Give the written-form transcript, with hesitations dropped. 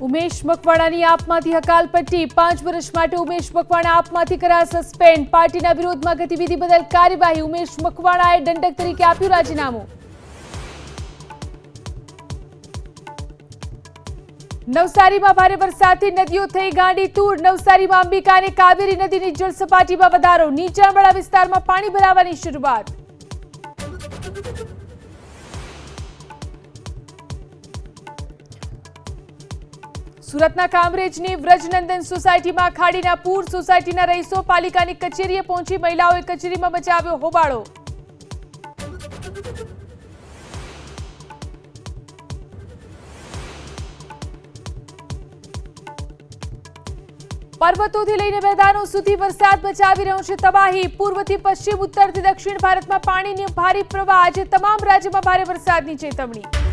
ઉમેશ મકવાણાની આપમાંથી હકાલપટ્ટી 5 વર્ષ માટે ઉમેશ મકવાણા આપમાંથી કરાયા સસ્પેન્ડ પાર્ટીના વિરોધમાં ગતિવિધિ બદલ કાર્યવાહી ઉમેશ મકવાણાએ દંડક તરીકે આપ્યું રાજીનામું નવસારીમાં ભારે વરસાદથી નદીઓ થઈ ગાંડીતુર નવસારીમાં અંબિકા અને કાવેરી નદીની જળસપાટીમાં વધારો નીચાણવાળા વિસ્તારમાં પાણી ભરાવાની શરૂઆત સુરતના કામરેજની વ્રજનંદન સોસાયટીમાં ખાડીના પૂર સોસાયટીના રહીશો પાલિકાની કચેરીએ પહોંચી મહિલાઓએ કચેરીમાં મચાવ્યો હોબાળો પર્વતોથી લઈને મેદાનો સુધી વરસાદ મચાવી રહ્યો છે તબાહી પૂર્વથી પશ્ચિમ ઉત્તરથી દક્ષિણ ભારતમાં પાણીનો ભારે પ્રવાહ આજે તમામ રાજ્યમાં ભારે વરસાદની ચેતવણી